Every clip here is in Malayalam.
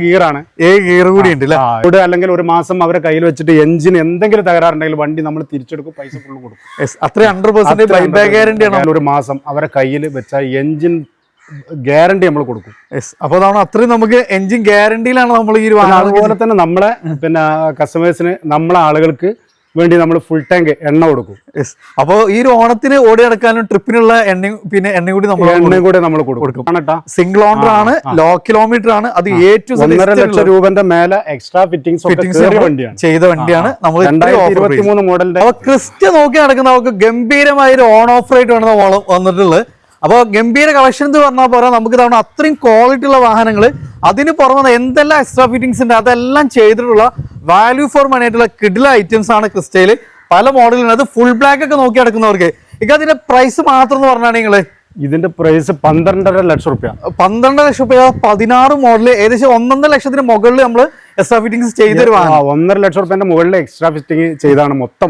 ഗിയറാണ്, ഗിയർ കൂടി ഉണ്ട് അല്ലെങ്കിൽ ഒരു മാസം അവരെ കയ്യിൽ വെച്ചിട്ട് എഞ്ചിൻ എന്തെങ്കിലും തകരാറുണ്ടെങ്കിൽ വണ്ടി നമ്മൾ തിരിച്ചെടുക്കും, പൈസ ഫുള്ള് കൊടുക്കും. അത്രയും 100% ബൈബാക്ക് ഗ്യാരണ്ടി ആണ്. ഒരു മാസം അവരെ കയ്യിൽ വെച്ചാൽ എഞ്ചിൻ ഗ്യാരണ്ടി നമ്മൾ കൊടുക്കും. അപ്പോൾ അതാണ് അത്രയും നമുക്ക് എഞ്ചിൻ ഗ്യാരണ്ടിയിലാണ് നമ്മൾ ഈ ഒരു. അതുപോലെ തന്നെ നമ്മളെ കസ്റ്റമേഴ്സിന് നമ്മളെ ആളുകൾക്ക് വേണ്ടി നമ്മൾ ഫുൾ ടാങ്ക് എണ്ണ കൊടുക്കും. അപ്പോൾ ഈ ഒരു ഓണത്തിന് ഓടി നടക്കാനും ട്രിപ്പിനുള്ള എണ്ണ കൂടി നമ്മൾ കൊടുക്കും. സിംഗിൾ ഓണർ ആണ്, ലോ കിലോമീറ്റർ ആണ്, അത് ഏറ്റവും 1.5 ലക്ഷം രൂപന്റെ മേലെ എക്സ്ട്രാ ഫിറ്റിംഗ്സ് ചെയ്ത വണ്ടിയാണ് നമ്മൾ 2023 മോഡലിന്റെ. അപ്പൊ ക്രിസ്റ്റ നോക്കി നടക്കുന്ന നമുക്ക് ഗംഭീരമായ ഒരു ഓൺ ഓഫ് റേറ്റ് ആണ് നമ്മൾ വന്നിട്ടുള്ളത്. അപ്പോൾ ഗംഭീര കളക്ഷൻ എന്ന് പറഞ്ഞാൽ പോരാ, നമുക്ക് തവണ അത്രയും ക്വാളിറ്റി ഉള്ള വാഹനങ്ങൾ, അതിന് പുറമെ എന്തെല്ലാം എക്സ്ട്രാ ഫിറ്റിംഗ്സ് ഉണ്ട് അതെല്ലാം ചെയ്തിട്ടുള്ള വാല്യൂ ഫോർ മണി ആയിട്ടുള്ള കിഡിലെ ഐറ്റംസ് ആണ് ക്രിസ്റ്റയിൽ. പല മോഡലുണ്ട്. അത് ഫുൾ ബ്ലാക്ക് ഒക്കെ നോക്കി നടക്കുന്നവർക്ക് അതിന്റെ പ്രൈസ് മാത്രം എന്ന് പറഞ്ഞാൽ നിങ്ങള് ഇതിന്റെ പ്രൈസ് 12.5 ലക്ഷം റുപ്യ. 12 ലക്ഷം റുപ്യ 16 മോഡല്, ഏകദേശം 1.5 ലക്ഷത്തിന് മുകളിൽ നമ്മൾ എക്സ്ട്രാ ഫിറ്റിംഗ്സ് ചെയ്തൊരു 1.5 ലക്ഷം റുപ്യന്റെ മുകളിൽ എക്സ്ട്രാ ഫിറ്റിംഗ് ചെയ്താണ് മൊത്തം.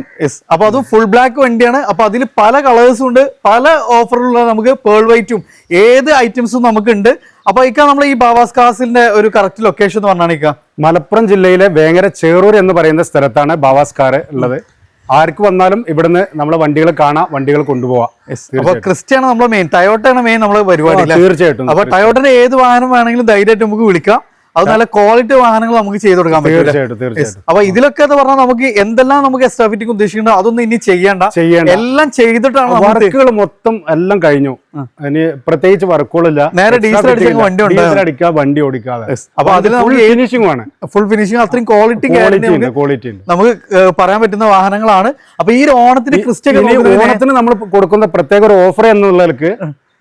അപ്പൊ അത് ഫുൾ ബ്ലാക്ക് വണ്ടിയാണ്. അപ്പൊ അതിൽ പല കളേഴ്സും ഉണ്ട്, പല ഓഫറുള്ള നമുക്ക് പേൾ വൈറ്റും ഏത് ഐറ്റംസും നമുക്കുണ്ട്. അപ്പൊ നമ്മൾ ഈ ബാവാസ് കാസിന്റെ ഒരു കറക്റ്റ് ലൊക്കേഷൻ എന്ന് പറഞ്ഞാൽ മലപ്പുറം ജില്ലയിലെ വേങ്ങര ചേറൂർ എന്ന് പറയുന്ന സ്ഥലത്താണ് ബാവാസ് കാർ ഉള്ളത്. ആർക്ക് വന്നാലും ഇവിടുന്ന് നമ്മളെ വണ്ടികൾ കാണാം, വണ്ടികൾ കൊണ്ടുപോവാം. അപ്പൊ ക്രിസ്റ്റയാണ് നമ്മളെ മെയിൻ, ടയോട്ടയാണ് മെയിൻ നമ്മളെ പരിപാടി. തീർച്ചയായിട്ടും. അപ്പൊ ടയോട്ടയുടെ ഏത് വാഹനം വേണമെങ്കിലും ധൈര്യമായിട്ട് നമുക്ക് വിളിക്കാം. അത് നല്ല ക്വാളിറ്റി വാഹനങ്ങൾ നമുക്ക് ചെയ്ത് കൊടുക്കാൻ പറ്റും. അപ്പൊ ഇതിലൊക്കെ എന്ന് പറഞ്ഞാൽ നമുക്ക് എന്തെല്ലാം നമുക്ക് എക്സ്ട്രാ ഫിറ്റിംഗ് ഉദ്ദേശിക്കേണ്ട അതൊന്നും ഇനി ചെയ്യണ്ട, എല്ലാം ചെയ്തിട്ടാണ്. വർക്കുകൾ മൊത്തം എല്ലാം കഴിഞ്ഞു, ഇനി പ്രത്യേകിച്ച് വർക്കുകളില്ല. നേരെ ഡീസൽ അടിക്കുക, വണ്ടി ഓടിക്കാതെ. അപ്പൊ അതിൽ ഫിനിഷിംഗ് ആണ്, ഫുൾ ഫിനിഷിംഗ്, അത്രയും ക്വാളിറ്റി നമുക്ക് പറയാൻ പറ്റുന്ന വാഹനങ്ങളാണ്. അപ്പൊ ഈ ഓണത്തിന് ഓണത്തിന് നമ്മൾ കൊടുക്കുന്ന പ്രത്യേക ഒരു ഓഫർ എന്നുള്ളവർക്ക്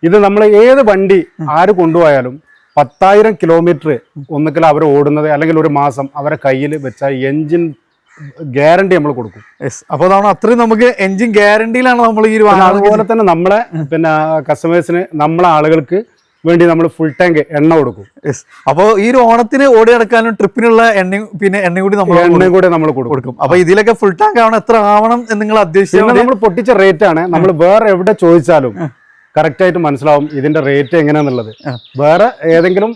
ഇത് നമ്മൾ ഏത് വണ്ടി ആര് കൊണ്ടുപോയാലും 10,000 കിലോമീറ്റർ ഒന്നുകിൽ അവർ ഓടുന്നത് അല്ലെങ്കിൽ ഒരു മാസം അവരെ കയ്യിൽ വെച്ചാൽ എഞ്ചിൻ ഗ്യാരണ്ടി നമ്മൾ കൊടുക്കും. അപ്പോൾ അതാണ് അത്രയും നമുക്ക് എഞ്ചിൻ ഗ്യാരണ്ടിയിലാണ് നമ്മൾ ഈ ഒരു. അതുപോലെ തന്നെ നമ്മളെ കസ്റ്റമേഴ്സിന് നമ്മളെ ആളുകൾക്ക് വേണ്ടി നമ്മൾ ഫുൾ ടാങ്ക് എണ്ണ കൊടുക്കും. അപ്പോൾ ഈ ഒരു ഓണത്തിന് ഓടി നടക്കാനും ട്രിപ്പിനുള്ള എണ്ണ കൂടി നമ്മൾ കൊടുക്കും. അപ്പൊ ഇതിലൊക്കെ ഫുൾ ടാങ്ക് ആവണം, എത്ര ആവണം എന്ന് നിങ്ങൾ ഉദ്ദേശിച്ചാൽ നമ്മൾ പൊട്ടിച്ച റേറ്റ് ആണ്. നമ്മൾ വേറെ എവിടെ ചോദിച്ചാലും കറക്റ്റ് ആയിട്ട് മനസ്സിലാവും ഇതിന്റെ റേറ്റ് എങ്ങനെയാന്നുള്ളത്. വേറെ ഏതെങ്കിലും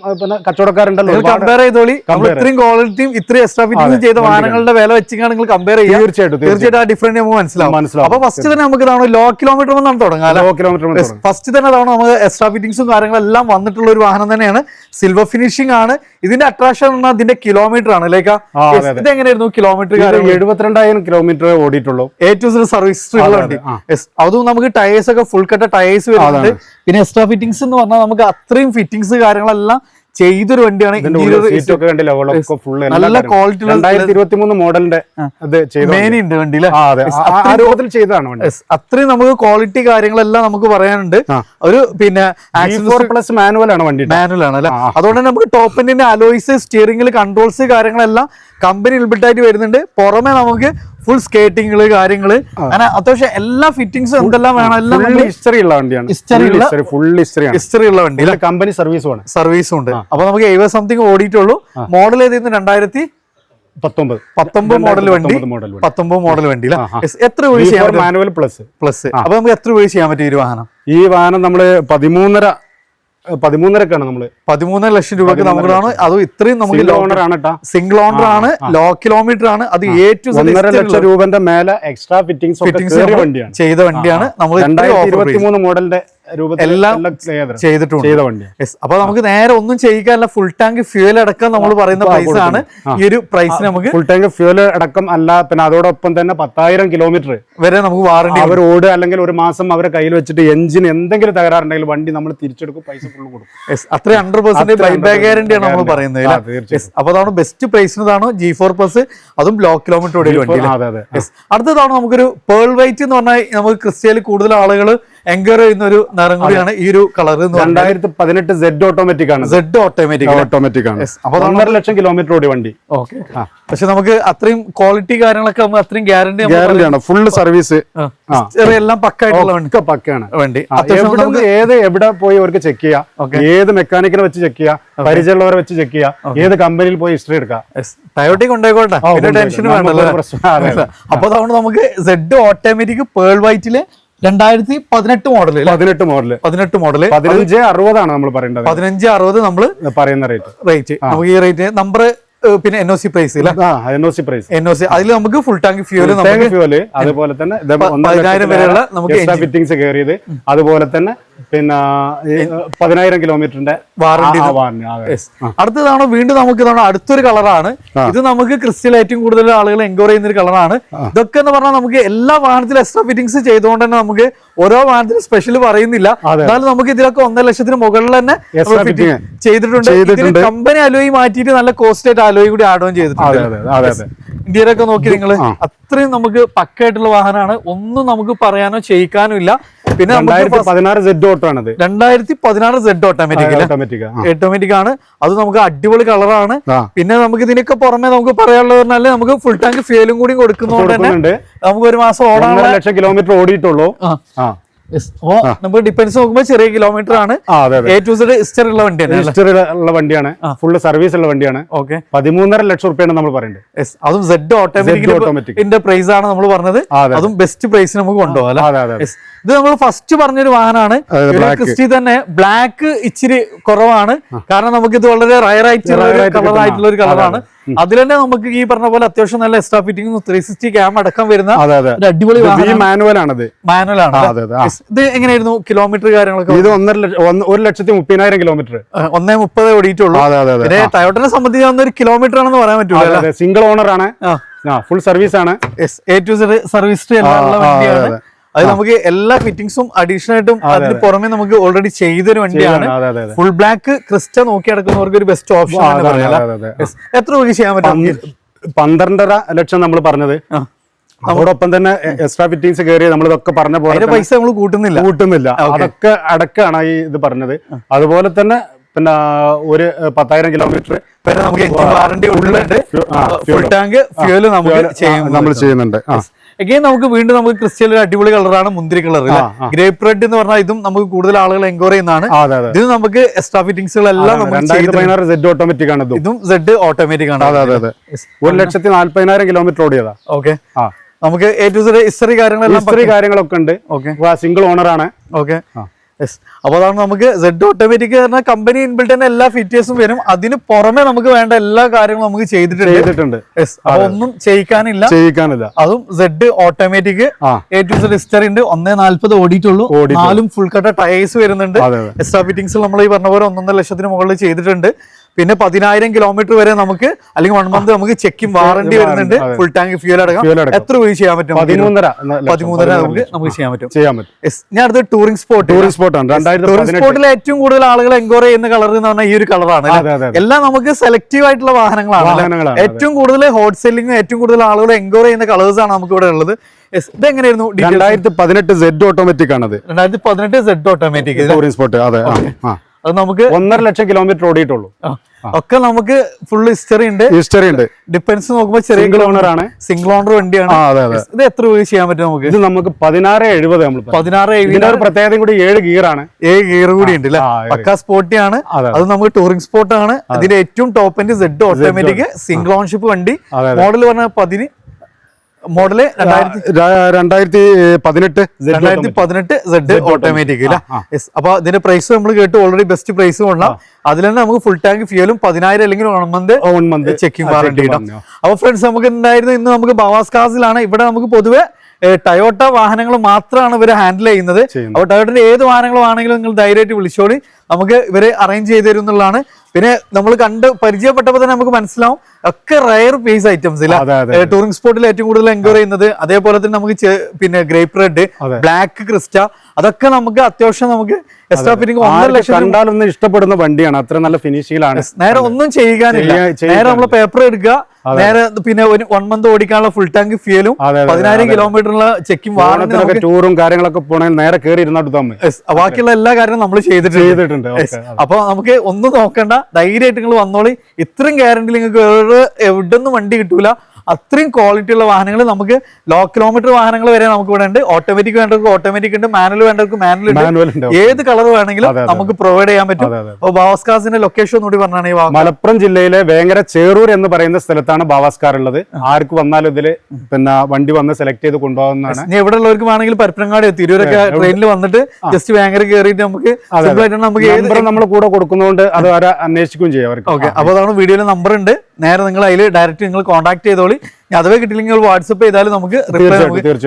കച്ചവടക്കാരുണ്ടല്ലോ, കമ്പയർ ചെയ്തോളി. ഇത്രയും ക്വാളിറ്റിയും ഇത്രയും എക്സ്ട്രാ ഫിറ്റിംഗ് ചെയ്ത വാഹനങ്ങളുടെ വില വെച്ചാൽ നിങ്ങൾ കമ്പയർ ചെയ്യാം. തീർച്ചയായിട്ടും ആ ഡിഫറൻറ്റ് നമുക്ക് മനസ്സിലാവും. അപ്പൊ ഫസ്റ്റ് തന്നെ നമുക്ക് ലോ കിലോമീറ്റർ വന്നാണ് തുടങ്ങാം. ലോ കിലോമീറ്റർ ഫസ്റ്റ് തന്നെ നമുക്ക് എക്സ്ട്രാ ഫിറ്റിംഗ്സും കാര്യങ്ങളെല്ലാം വന്നിട്ടുള്ള ഒരു വാഹനം തന്നെയാണ്. സിൽവർ ഫിനിഷിംഗ് ആണ്. ഇതിന്റെ അട്രാക്ഷൻ പറഞ്ഞാൽ അതിന്റെ കിലോമീറ്റർ ആണ്. ഇത് എങ്ങനെയായിരുന്നു കിലോമീറ്റർ? 72,000 കിലോമീറ്റർ ഓടിയിട്ടുള്ളൂ. ഏറ്റവും സർവീസ് വണ്ടി. അതും നമുക്ക് ടയേഴ്സ് ഒക്കെ ഫുൾ കട്ട ടയേഴ്സ് വരുന്നുണ്ട്. പിന്നെ എക്സ്ട്രാ ഫിറ്റിംഗ്സ് എന്ന് പറഞ്ഞാൽ നമുക്ക് അത്രയും ഫിറ്റിംഗ്സ് കാര്യങ്ങളെല്ലാം ചെയ്തൊരു വണ്ടിയാണ്. നല്ല ക്വാളിറ്റി 2023 മോഡലിന്റെ മേനുണ്ട് വണ്ടി. അത്രയും നമുക്ക് ക്വാളിറ്റി കാര്യങ്ങളെല്ലാം നമുക്ക് പറയാനുണ്ട്. ഒരു പ്ലസ് മാനുവൽ ആണ് വണ്ടി, മാനുവൽ ആണ് അല്ലെ. അതുകൊണ്ട് തന്നെ നമുക്ക് ടോപ്പ് എൻഡിന്റെ അലോയ്സ്, സ്റ്റിയറിംഗിൽ കൺട്രോൾസ് കാര്യങ്ങളെല്ലാം കമ്പനി ഇൻബിൽറ്റ് വരുന്നുണ്ട്. പുറമെ നമുക്ക് ഫുൾ സ്കേറ്റിംഗ് കാര്യങ്ങള്, അങ്ങനെ അത്യാവശ്യം എല്ലാ ഫിറ്റിംഗ്സും എന്തെല്ലാം വേണം എല്ലാം ഹിസ്റ്ററി ഉള്ള വണ്ടിയാണ്. ഹിസ്റ്ററി ഉള്ള വണ്ടി, കമ്പനി സർവീസും ഉണ്ട്. അപ്പൊ നമുക്ക് 70 സംതിങ് ഓടിയിട്ടുള്ളൂ. മോഡൽ ഏതായിരുന്നു? 2019 മോഡൽ വണ്ടി. 19 മോഡൽ വണ്ടി. എത്ര രൂപ ചെയ്യാൻ? Manual plus. അപ്പൊ നമുക്ക് എത്ര രൂപ ചെയ്യാൻ പറ്റും ഈ വാഹനം നമ്മള് 13.5 നമ്മള് 13 ലക്ഷം രൂപക്ക് നമുക്കാണ്. അത് ഇത്രയും നമുക്ക് സിംഗിൾ ഓണർ ആണ്, ലോ കിലോമീറ്റർ ആണ്. അത് ഏറ്റവും 1.5 ലക്ഷം രൂപന്റെ മേലെ എക്സ്ട്രാ ഫിറ്റിംഗ്സ് ചെയ്ത വണ്ടിയാണ്. നമ്മൾ 2023 മോഡലിന്റെ എല്ലാം ചെയ്തിട്ടുണ്ട്. അപ്പൊ നമുക്ക് നേരെ ഒന്നും ചെയ്യിക്കാനല്ല, ഫുൾ ടാങ്ക് ഫ്യൂൽ അടക്കം നമ്മൾ പറയുന്ന പ്രൈസ് ആണ് ഈ ഒരു പ്രൈസ്. നമുക്ക് ഫുൾ ടാങ്ക് ഫ്യൂൽ അടക്കം അല്ല, പിന്നെ അതോടൊപ്പം തന്നെ 10,000 കിലോമീറ്റർ വരെ നമുക്ക് വാറണ്ടി. അവർ ഓടുക അല്ലെങ്കിൽ ഒരു മാസം അവരെ കയ്യിൽ വെച്ചിട്ട് എഞ്ചിൻ എന്തെങ്കിലും തകരാറുണ്ടെങ്കിൽ വണ്ടി നമ്മൾ തിരിച്ചെടുക്കും, പൈസ ഫുള്ള് കൊടുക്കും. അത്രയും 100% ബൈബാക്ക് ഗ്യാരണ്ടിയാണ് നമ്മൾ പറയുന്നത്. അപ്പൊ അതാണ് ബെസ്റ്റ് പ്രൈസിനതാണ് G4+, അതും ലോ കിലോമീറ്റർ ഓടിയ വണ്ടി. അടുത്തതാണ് നമുക്കൊരു പേൾ വൈറ്റ് എന്ന് പറഞ്ഞാൽ നമുക്ക് ക്രിസ്റ്റയിൽ കൂടുതൽ ആളുകൾ എൻക്വയറി ചെയ്യുന്ന ഒരു നിറം കൂടിയാണ് ഈ ഒരു കളർ. 2018 Z ഓട്ടോമാറ്റിക് ആണ്. ഓട്ടോമാറ്റിക് ആണ്. അപ്പൊ 1.5 ലക്ഷം കിലോമീറ്റർ ഓടിയ വണ്ടി. പക്ഷെ നമുക്ക് അത്രയും ക്വാളിറ്റി കാര്യങ്ങളൊക്കെ അത്രയും ഗ്യാരണ്ടിയാണ്. ഫുൾ സർവീസ് എല്ലാം പക്കായിട്ടുള്ള പക്കാണ് വണ്ടി. എവിടെ പോയി അവർക്ക് ചെക്ക് ചെയ്യാം, ഏത് മെക്കാനിക്കിനെ വെച്ച് ചെക്ക് ചെയ്യാം, പരിചയമുള്ളവരെ വെച്ച് ചെക്ക് ചെയ്യാം, ഏത് കമ്പനിയിൽ പോയി ഹിസ്റ്ററി എടുക്കാം. ടയോട്ടി കൊണ്ടുപോയിക്കോട്ടെ, ടെൻഷൻ വേണ്ടല്ലോ. അപ്പൊ അതുകൊണ്ട് നമുക്ക് Z ഓട്ടോമാറ്റിക് പേൾ വൈറ്റില് 2018 മോഡല് 18 മോഡല് 1560 നമ്മൾ പറയേണ്ടത്. 1560 നമ്മൾ പറയുന്ന റേറ്റ്. നമുക്ക് ഈ റേറ്റ് നമ്പർ പിന്നെ NOC price NOC price NOC അതിൽ നമുക്ക് ഫുൾ ടാങ്ക് ഫ്യൂല് അതുപോലെ തന്നെ 10,000 വരെയുള്ള നമുക്ക് ഫിറ്റിംഗ്സ് കയറിയത്, അതുപോലെ തന്നെ പിന്നെ 10,000 കിലോമീറ്ററിന്റെ വാറന്റി. അടുത്തതാണ് വീണ്ടും നമുക്ക് അടുത്തൊരു കളറാണ്. ഇത് നമുക്ക് ക്രിസ്റ്റൽ ഏറ്റവും കൂടുതൽ ആളുകൾ എൻക്വയറി ചെയ്യുന്ന ഒരു കളറാണ്. ഇതൊക്കെ എന്ന് പറഞ്ഞാൽ നമുക്ക് എല്ലാ വാഹനത്തിലും എക്സ്ട്രാ ഫിറ്റിംഗ്സ് ചെയ്തുകൊണ്ട് തന്നെ നമുക്ക് ഓരോ വാഹനത്തിലും സ്പെഷ്യൽ പറയുന്നില്ല. എന്നാലും നമുക്ക് ഇതിലൊക്കെ 1,00,000 മുകളിൽ തന്നെ ചെയ്തിട്ടുണ്ട്. കമ്പനി അലോയി മാറ്റിയിട്ട് നല്ല കോസ്റ്റ് ആയിട്ട് അലോയി കൂടി ആഡ് ഓൺ ചെയ്തിട്ടുണ്ട്. ഇന്ത്യയിലൊക്കെ നോക്കി നിങ്ങൾ അത്രയും നമുക്ക് പക്കായിട്ടുള്ള വാഹനമാണ്. ഒന്നും നമുക്ക് പറയാനോ ചെയ്യിക്കാനോ ഇല്ല. പിന്നെ 2016 Z ഓട്ടോ ആണ്. 2016 Z ഓട്ടോമാറ്റിക് ആണ്. അത് നമുക്ക് അടിപൊളി കളറാണ്. പിന്നെ നമുക്ക് ഇതിനൊക്കെ പുറമെ നമുക്ക് പറയാനുള്ളത് പറഞ്ഞാല് നമുക്ക് ഫുൾ ടാങ്ക് ഫ്യൂലും കൂടി കൊടുക്കുന്നതുകൊണ്ട് തന്നെ നമുക്ക് ഒരു മാസം ഓടാൻ 1,00,000 കിലോമീറ്റർ ഓടിയിട്ടുള്ളൂ. നമുക്ക് ഡിപ്പെൻസ് നോക്കുമ്പോൾ ചെറിയ കിലോമീറ്റർ ആണ്. A to Z ഹിസ്റ്റർ ഉള്ള വണ്ടിയാണ്. ഫുള്ള് സർവീസ് ഉള്ള വണ്ടിയാണ്. 13.5 ലക്ഷം റുപ്യാണ് നമ്മൾ പറയുന്നത്. അതും Z ഓട്ടോമാറ്റിക്കിന്റെ പ്രൈസ് ആണ് നമ്മൾ പറഞ്ഞത്. അതും ബെസ്റ്റ് പ്രൈസ് നമുക്ക് കൊണ്ടുപോകാം. ഇത് നമ്മൾ ഫസ്റ്റ് പറഞ്ഞൊരു വാഹനമാണ്. ക്രിസ്റ്റി തന്നെ ബ്ലാക്ക് ഇച്ചിരി കുറവാണ്. കാരണം നമുക്ക് ഇത് വളരെ റയർ ആയിട്ടുള്ള കളറായിട്ടുള്ള ഒരു കളറാണ്. അതിൽ തന്നെ നമുക്ക് ഈ പറഞ്ഞ പോലെ അത്യാവശ്യം നല്ല എക്സ്ട്രാ ഫിറ്റിംഗ് 360 ക്യാം അടക്കം വരുന്ന അടിപൊളി മാനുവൽ ആണ്. ഇത് എങ്ങനെയായിരുന്നു കിലോമീറ്റർ കാര്യങ്ങളൊക്കെ? ഇത് 1,30,000 കിലോമീറ്റർ 1.30 ഓടിയിട്ടുള്ളൂ. പിന്നെ ടയോട്ടനെ സംബന്ധിച്ച് ഒരു കിലോമീറ്റർ ആണെന്ന് പറയാൻ പറ്റൂല. സിംഗിൾ ഓണർ ആണ്. ഫുൾ സർവീസ് ആണ്. A to Z സർവീസ് വണ്ടിയാണ്. അത് നമുക്ക് എല്ലാ ഫിറ്റിംഗ്സും അഡീഷണൽ ആയിട്ടും അതിന് പുറമെ നമുക്ക് ഓൾറെഡി ചെയ്തൊരു വണ്ടിയാണ്. ഫുൾ ബ്ലാക്ക് ക്രിസ്റ്റ നോക്കി നടക്കുന്നവർക്ക് ഒരു ബെസ്റ്റ് ഓപ്ഷൻ. എത്ര രൂപ ചെയ്യാൻ പറ്റും? 12.5 ലക്ഷം നമ്മൾ പറഞ്ഞത്. അതോടൊപ്പം തന്നെ എക്സ്ട്രാ ഫിറ്റിംഗ്സ് കയറി നമ്മൾ ഇതൊക്കെ പറഞ്ഞ പോലെ പൈസ നമ്മൾ കൂട്ടുന്നില്ല. അതൊക്കെ അടക്കാണ് ഈ ഇത് പറഞ്ഞത്. അതുപോലെ തന്നെ പിന്നെ ഒരു 10,000 കിലോമീറ്റർ വരെ നമുക്ക് വാറന്റി ഉള്ളുണ്ട്. ഫുൾ ടാങ്ക് ഫ്യൂല് നമ്മൾ ചെയ്യുന്നുണ്ട്. എഗെയിൻ നമുക്ക് വീണ്ടും നമുക്ക് ക്രിസ്റ്റൽ അടിപൊളി കളറാണ്, മുന്തിരി കളർ. ഗ്രേപ്പ് റെഡ് എന്ന് പറഞ്ഞാൽ ഇതും നമുക്ക് കൂടുതൽ ആളുകൾ എൻക്വയറി ചെയ്യുന്നതാണ്. ഇത് നമുക്ക് എക്സ്ട്രാ ഫിറ്റിംഗ്സുകളെല്ലാം 2016 Z ഓട്ടോമാറ്റിക് ആണ്. ഇതും Z ഓട്ടോമാറ്റിക് ആണ്. 1,40,000 കിലോമീറ്റർ ഓടിയതാ. ഓക്കെ, നമുക്ക് A to Z ഹിസ്റ്ററി കാര്യങ്ങളൊക്കെ ഉണ്ട്. സിംഗിൾ ഓണർ ആണ്. ഓക്കെ, അപ്പൊ അതാണ് നമുക്ക് Z ഓട്ടോമാറ്റിക് പറഞ്ഞാൽ കമ്പനി ഇൻബിൽറ്റ് തന്നെ എല്ലാ ഫീച്ചേഴ്സും വരും. അതിന് പുറമെ നമുക്ക് വേണ്ട എല്ലാ കാര്യങ്ങളും നമുക്ക് ചെയ്തിട്ടുണ്ട്. അപ്പൊ ഒന്നും ചെയ്യിക്കാനില്ല. അതും Z automatic A to Z history ഉണ്ട്. 1.40 ഓടിയിട്ടുള്ളൂ. 4 ഫുൾ കട്ട ടയേഴ്സ് വരുന്നുണ്ട്. എക്സ്ട്രാ ഫിറ്റിംഗ്സ് നമ്മൾ ഈ പറഞ്ഞ പോലെ 1.5 ലക്ഷത്തിന് മുകളിൽ ചെയ്തിട്ടുണ്ട്. പിന്നെ 10,000 കിലോമീറ്റർ വരെ നമുക്ക് അല്ലെങ്കിൽ 1 മന്ത് നമുക്ക് ചെക്കിംഗ് വാറന്റി വരുന്നുണ്ട്. ഫുൾ ടാങ്ക് ഫ്യൂൽ അടക്കം. എത്ര രൂപ ചെയ്യാൻ പറ്റും? 13.5 നമുക്ക് ചെയ്യാൻ പറ്റും. ഞാൻ അടുത്ത ടൂറിംഗ് സ്പോട്ട് ആണ്. ടൂറിംഗ് സ്പോട്ടിൽ ഏറ്റവും കൂടുതൽ ആളുകൾ എൻക്വയറി ചെയ്യുന്ന കളർ എന്ന് പറഞ്ഞാൽ ഈ ഒരു കളറാണ്. എല്ലാം നമുക്ക് സെലക്റ്റീവ് ആയിട്ടുള്ള വാഹനങ്ങളാണ്. ഏറ്റവും കൂടുതൽ ഹോട്ട് സെല്ലിംഗ്, ഏറ്റവും കൂടുതൽ ആളുകൾ എൻക്വയറി ചെയ്യുന്ന കളേഴ്സ് ആണ് നമുക്ക് ഇവിടെ ഉള്ളത്. ഇതെങ്ങനെയായിരുന്നു? 2018 Z ഓട്ടോമാറ്റിക് ആണത്. 2018 Z ഓട്ടോമാറ്റിക് ടൂറിംഗ് സ്പോട്ട്. അത് നമുക്ക് 1.5 ലക്ഷം കിലോമീറ്റർ ഓടിയിട്ടുള്ളൂ. ഒക്കെ നമുക്ക് ഫുൾ ഹിസ്റ്ററി ഉണ്ട്. ഡിപ്പെൻസ് നോക്കുമ്പോൾ ചെറിയ സിംഗിൾ ഓണർ വണ്ടിയാണ്. ഇത് എത്ര രൂപ ചെയ്യാൻ പറ്റും നമുക്ക്? ഇത് നമുക്ക് 1670. 1670 പ്രത്യേകത കൂടി 7 ഗിയർ ആണ്. 7 ഗിയർ കൂടി ഉണ്ട് അല്ലെ? പക്കാ സ്പോർട്ടി ആണ്. അത് നമുക്ക് ടൂറിംഗ് സ്പോട്ട് ആണ്. അതിന്റെ ഏറ്റവും top end Z automatic single ownership വണ്ടി. മോഡൽ പറഞ്ഞാൽ മോഡല് 2018 Z ഓട്ടോമാറ്റിക്. അപ്പൊ ഇതിന്റെ പ്രൈസ് നമ്മൾ കേട്ടു ഓൾറെഡി. ബെസ്റ്റ് പ്രൈസ് കൊള്ളാം. അതിൽ തന്നെ നമുക്ക് ഫുൾ ടാങ്ക് ഫ്യൂലും 10,000 അല്ലെങ്കിൽ 1 മന്ത് ചെക്കിംഗ് വാറന്റി കിട്ടും. അപ്പൊ ഫ്രണ്ട്സ്, നമുക്ക് ഉണ്ടായിരുന്നു ഇന്ന് നമുക്ക് ബവാസ് കാസിലാണ്. ഇവിടെ നമുക്ക് പൊതുവെ ടയോട്ട വാഹനങ്ങൾ മാത്രമാണ് ഇവര് ഹാൻഡിൽ ചെയ്യുന്നത്. അപ്പൊ ടയോട്ടയുടെ ഏത് വാഹനങ്ങളാണെങ്കിലും നിങ്ങൾ ധൈര്യമായിട്ട് വിളിച്ചോളി, നമുക്ക് ഇവര് അറേഞ്ച് ചെയ്ത് തരും എന്നുള്ളതാണ്. പിന്നെ നമ്മൾ കണ്ട് പരിചയപ്പെട്ടപ്പോൾ തന്നെ നമുക്ക് മനസ്സിലാവും ഒക്കെ റയർ പീസ് ഐറ്റംസ് ഇല്ല. ടൂറിംഗ് സ്പോട്ടിൽ ഏറ്റവും കൂടുതൽ എൻക്വയറി ചെയ്യുന്നത്. അതേപോലെ തന്നെ നമുക്ക് പിന്നെ ഗ്രേപ്പ് റെഡ്, ബ്ലാക്ക് ക്രിസ്റ്റ, അതൊക്കെ നമുക്ക് അത്യാവശ്യം നമുക്ക് എക്സ്ട്രാ ഫിറ്റിംഗ് 1.5 ലക്ഷം കണ്ടാലൊന്ന് ഇഷ്ടപ്പെടുന്ന വണ്ടിയാണ്. അത്ര നല്ല ഫിനിഷിംഗിലാണ്. നേരെ ഒന്നും ചെയ്യാനില്ല. നേരെ നമ്മൾ പേപ്പർ എടുക്കുക, നേരെ പിന്നെ 1 മന്ത് ഓടിക്കാനുള്ള ഫുൾ ടാങ്ക് ഫ്യൂലും 10,000 കിലോമീറ്ററുള്ള ചെക്കിംഗ് വാഹനത്തിനൊക്കെ ടൂറും കാര്യങ്ങളൊക്കെ പോണെങ്കിൽ നേരെ കയറി ഇരുന്നിട്ട് ബാക്കിയുള്ള എല്ലാ കാര്യവും നമ്മൾ ചെയ്തിട്ടുണ്ട്. അപ്പൊ നമുക്ക് ഒന്നും നോക്കണ്ട, ധൈര്യമായിട്ട് നിങ്ങൾ വന്നോളി. ഇത്രയും ഗ്യാരണ്ടി നിങ്ങൾക്ക് എവിടെ ഒന്നും വണ്ടി കിട്ടൂല. അത്രയും ക്വാളിറ്റി ഉള്ള വാഹനങ്ങൾ നമുക്ക് ലോ കിലോമീറ്റർ വാഹനങ്ങൾ വരെ നമുക്ക് ഇവിടെ ഉണ്ട്. ഓട്ടോമാറ്റിക് വേണ്ടവർക്ക് ഓട്ടോമാറ്റിക് ഉണ്ട്, മാനുവൽ വേണ്ടവർക്ക് മാനുവൽ ഉണ്ട്. മാനുവൽ ഉണ്ട്. ഏത് കളർ വേണമെങ്കിലും നമുക്ക് പ്രൊവൈഡ് ചെയ്യാൻ പറ്റും. അപ്പോൾ ബാവാസ്കാസിന്റെ ലൊക്കേഷൻ കൂടി പറഞ്ഞാണ് ഈ മലപ്പുറം ജില്ലയിലെ വേങ്ങര ചേറൂർ എന്ന് പറയുന്ന സ്ഥലത്താണ് ബാവാസ്കാർ ഉള്ളത്. ആർക്ക് വന്നാലും ഇതില് പിന്നെ വണ്ടി വന്ന് സെലക്ട് ചെയ്ത് കൊണ്ടുപോകുന്നതാണ്. ഇനി എവിടെ ഉള്ളവർക്ക് വേണമെങ്കിൽ പരപ്പനങ്ങാടി തിരൂരൊക്കെ ട്രെയിനിൽ വന്നിട്ട് ജസ്റ്റ് വേങ്ങര കയറിയിട്ട് നമുക്ക് സിമ്പിൾ ആയിട്ട് നമുക്ക് നമ്മൾ കൂടെ കൊടുക്കുന്നതുകൊണ്ട് അത് വരെ അന്വേഷിക്കുകയും ചെയ്യും അവർക്ക്. ഓക്കെ, അപ്പോൾ അതാണ് വീഡിയോയിൽ നമ്പർ ഉണ്ട്. നേരെ നിങ്ങൾ അതിൽ ഡയറക്റ്റ് നിങ്ങൾ കോൺടാക്ട് ചെയ്തോളി. അഥവാ കിട്ടില്ലെങ്കിൽ വാട്സപ്പ് ചെയ്താലും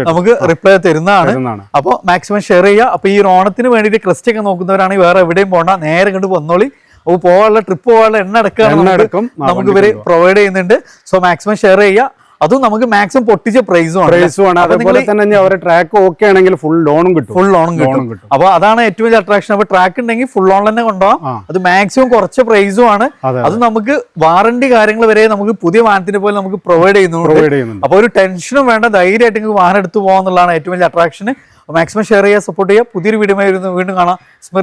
നമുക്ക് റിപ്ലൈ തരുന്നതാണ്. അപ്പോൾ മാക്സിമം ഷെയർ ചെയ്യുക. അപ്പോൾ ഈ ഓണത്തിന് വേണ്ടിയിട്ട് ക്രിസ്റ്റ് ഒക്കെ നോക്കുന്നവരാണെങ്കിൽ വേറെ എവിടെയും പോകണ്ട, നേരെ കണ്ട് വന്നോളി. അപ്പോൾ പോകാനുള്ള ട്രിപ്പ് പോകാനുള്ള എണ്ണ അടക്കം നമുക്ക് ഇവര് പ്രൊവൈഡ് ചെയ്യുന്നുണ്ട്. സോ മാക്സിമം ഷെയർ ചെയ്യുക. അതും നമുക്ക് മാക്സിമം പൊട്ടിച്ച പ്രൈസുമാണ്. അതുപോലെ തന്നെ അവരുടെ ട്രാക്ക് ഓക്കെ ആണെങ്കിൽ ഫുൾ ലോണും കിട്ടും. അപ്പൊ അതാണ് ഏറ്റവും വലിയ അട്രാക്ഷൻ. അപ്പൊ ട്രാക്ക് ഉണ്ടെങ്കിൽ ഫുൾ ലോൺ തന്നെ കൊണ്ടുപോകാം. അത് മാക്സിമം കുറച്ച പ്രൈസും ആണ്. അത് നമുക്ക് വാറണ്ടി കാര്യങ്ങൾ വരെ നമുക്ക് പുതിയ വാഹനത്തിന് പോലെ നമുക്ക് പ്രൊവൈഡ് ചെയ്യുന്നുണ്ട്. അപ്പൊ ഒരു ടെൻഷനും വേണ്ട, ധൈര്യമായിട്ട് നിങ്ങൾക്ക് വാഹനം എടുത്തു പോകാന്നുള്ളതാണ് ഏറ്റവും വലിയ അട്രാക്ഷൻ. മാക്സിമം ഷെയർ ചെയ്യുക, സപ്പോർട്ട് ചെയ്യുക. പുതിയൊരു വീഡിയോ വീണ്ടും കാണാം.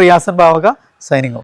റിയാസൻ ബാവക സൈനിങ് ഓഫ്.